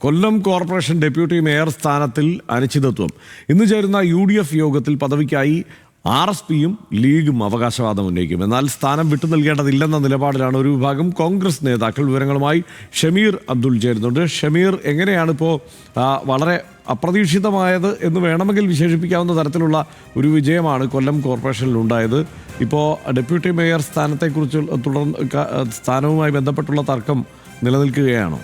കൊല്ലം corporation deputy mayor സ്ഥാനത്തിൽ അനിശ്ചിതത്വം. ഇന്ന് ചേരുന്ന UDF യോഗത്തിൽ പദവിക്കായി RSPയും ലീഗും അവകാശവാദം ഉന്നയിക്കും. എന്നാൽ സ്ഥാനം വിട്ടു നൽകേണ്ടതില്ലെന്ന നിലപാടിലാണ് ഒരു വിഭാഗം കോൺഗ്രസ് നേതാക്കൾ. വിവരങ്ങളുമായി ഷമീർ അബ്ദുൾ ചേരുന്നുണ്ട്. ഷമീർ, എങ്ങനെയാണ് ഇപ്പോൾ വളരെ അപ്രതീക്ഷിതമായത് എന്ന് വേണമെങ്കിൽ വിശേഷിപ്പിക്കാവുന്ന തരത്തിലുള്ള ഒരു വിജയമാണ് കൊല്ലം കോർപ്പറേഷനിൽ ഉണ്ടായത്. ഇപ്പോൾ ഡെപ്യൂട്ടി മേയർ സ്ഥാനത്തെക്കുറിച്ച് സ്ഥാനവുമായി ബന്ധപ്പെട്ടുള്ള തർക്കം നിലനിൽക്കുകയാണോ?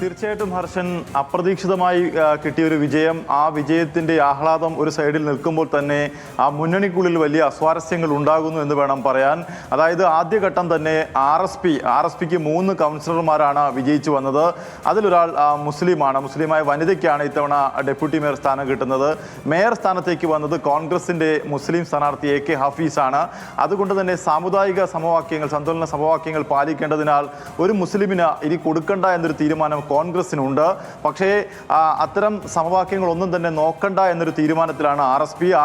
തീർച്ചയായിട്ടും ഹർഷൻ, അപ്രതീക്ഷിതമായി കിട്ടിയൊരു വിജയം. ആ വിജയത്തിൻ്റെ ആഹ്ലാദം ഒരു സൈഡിൽ നിൽക്കുമ്പോൾ തന്നെ ആ മുന്നണിക്കുള്ളിൽ വലിയ അസ്വാരസ്യങ്ങൾ ഉണ്ടാകുന്നു എന്ന് വേണം പറയാൻ. അതായത് ആദ്യഘട്ടം തന്നെ RSPക്ക് 3 കൗൺസിലർമാരാണ് വിജയിച്ചു വന്നത്. അതിലൊരാൾ മുസ്ലിമായ വനിതയ്ക്കാണ് ഇത്തവണ ഡെപ്യൂട്ടി മേയർ സ്ഥാനം കിട്ടുന്നത്. മേയർ സ്ഥാനത്തേക്ക് വന്നത് കോൺഗ്രസിൻ്റെ മുസ്ലിം സ്ഥാനാർത്ഥി AK ഹഫീസാണ്. അതുകൊണ്ട് തന്നെ സാമുദായിക സമവാക്യങ്ങൾ, സന്തുലന സമവാക്യങ്ങൾ പാലിക്കേണ്ടതിനാൽ ഒരു മുസ്ലിമിന് ഇനി കൊടുക്കണ്ട എന്നൊരു തീരുമാനം കോൺഗ്രസിനുണ്ട്. പക്ഷേ അത്തരം സമവാക്യങ്ങളൊന്നും തന്നെ നോക്കണ്ട എന്നൊരു തീരുമാനത്തിലാണ്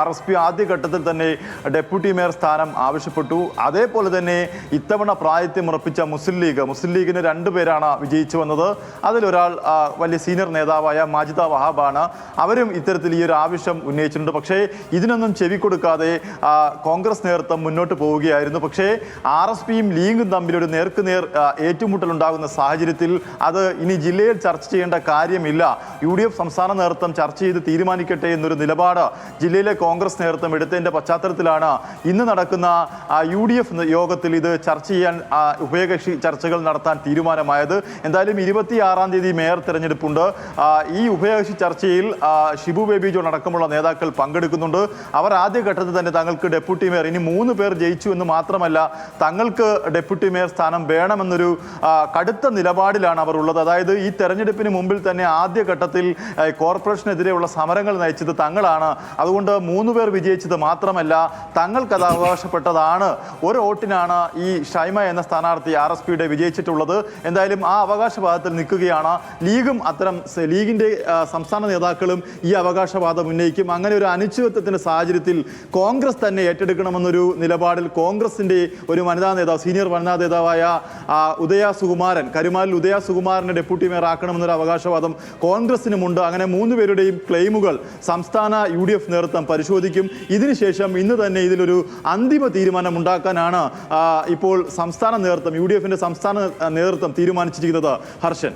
RSP ആദ്യഘട്ടത്തിൽ തന്നെ ഡെപ്യൂട്ടി മേയർ സ്ഥാനം ആവശ്യപ്പെട്ടു. അതേപോലെ തന്നെ ഇത്തവണ പ്രായത്യം ഉറപ്പിച്ച മുസ്ലിം ലീഗിന് 2 പേരാണ് വിജയിച്ചു വന്നത്. അതിലൊരാൾ വലിയ സീനിയർ നേതാവായ മാജിദ വഹാബാണ്. അവരും ഇത്തരത്തിൽ ഈ ഒരു ആവശ്യം ഉന്നയിച്ചിട്ടുണ്ട്. പക്ഷേ ഇതിനൊന്നും ചെവി കൊടുക്കാതെ കോൺഗ്രസ് നേതൃത്വം മുന്നോട്ട് പോവുകയായിരുന്നു. പക്ഷേ RSPയും ലീഗും തമ്മിലൊരു നേർക്കുനേർ ഏറ്റുമുട്ടൽ ഉണ്ടാകുന്ന സാഹചര്യത്തിൽ അത് ഇനി ജില്ലയിൽ ചർച്ച ചെയ്യേണ്ട കാര്യമില്ല, UDF സംസ്ഥാന നേതൃത്വം ചർച്ച ചെയ്ത് തീരുമാനിക്കട്ടെ എന്നൊരു നിലപാട് ജില്ലയിലെ കോൺഗ്രസ് നേതൃത്വം എടുത്തതിൻ്റെ പശ്ചാത്തലത്തിലാണ് ഇന്ന് നടക്കുന്ന UDF യോഗത്തിൽ ഇത് ചർച്ച ചെയ്യാൻ ഉഭയകക്ഷി ചർച്ചകൾ നടത്താൻ തീരുമാനമായത്. എന്തായാലും 26-ാം തീയതി മേയർ തെരഞ്ഞെടുപ്പുണ്ട്. ഈ ഉഭയകക്ഷി ചർച്ചയിൽ ഷിബു ബേബി ജോൺ അടക്കമുള്ള നേതാക്കൾ പങ്കെടുക്കുന്നുണ്ട്. അവർ ആദ്യഘട്ടത്തിൽ തന്നെ തങ്ങൾക്ക് ഡെപ്യൂട്ടി മേയർ, ഇനി 3 പേർ ജയിച്ചു എന്ന് മാത്രമല്ല തങ്ങൾക്ക് ഡെപ്യൂട്ടി മേയർ സ്ഥാനം വേണമെന്നൊരു കടുത്ത നിലപാടിലാണ് അവർ ഉള്ളത്. അതായത് ഈ തെരഞ്ഞെടുപ്പിന് മുമ്പിൽ തന്നെ ആദ്യഘട്ടത്തിൽ കോർപ്പറേഷനെതിരെയുള്ള സമരങ്ങൾ നയിച്ചത് തങ്ങളാണ്. അതുകൊണ്ട് 3 പേർ വിജയിച്ചത് മാത്രമല്ല തങ്ങൾക്കത് അവകാശപ്പെട്ടതാണ്. ഒരു വോട്ടിനാണ് ഈ ഷൈമ എന്ന സ്ഥാനാർത്ഥി RSPയുടെ വിജയിച്ചിട്ടുള്ളത്. എന്തായാലും ആ അവകാശവാദത്തിൽ നിൽക്കുകയാണ് ലീഗും. ലീഗിൻ്റെ സംസ്ഥാന നേതാക്കളും ഈ അവകാശവാദം ഉന്നയിക്കും. അങ്ങനെ ഒരു അനിശ്ചിതത്വത്തിൻ്റെ സാഹചര്യത്തിൽ കോൺഗ്രസ് തന്നെ ഏറ്റെടുക്കണമെന്നൊരു നിലപാടിൽ കോൺഗ്രസിൻ്റെ ഒരു വനിതാ നേതാവ്, സീനിയർ വനിതാ നേതാവായ ഉദയ സുകുമാരൻ, കരുമാലിൽ ഉദയ സുകുമാരനെ ഡെപ്യൂട്ടി മേയർ ആക്കണമെന്നൊരു അവകാശവാദം കോൺഗ്രസിനുമുണ്ട്. അങ്ങനെ 3 പേരുടെയും ക്ലെയിമുകൾ സംസ്ഥാന UDF നേതൃത്വം പരിശോധിക്കും. ഇതിനുശേഷം ഇന്ന് തന്നെ ഇതിലൊരു അന്തിമ തീരുമാനം ഉണ്ടാക്കാനാണ് ഇപ്പോൾ സംസ്ഥാന നേതൃത്വം, UDFൻ്റെ സംസ്ഥാന നേതൃത്വം തീരുമാനിച്ചിരിക്കുന്നത്. ഹർഷൻ.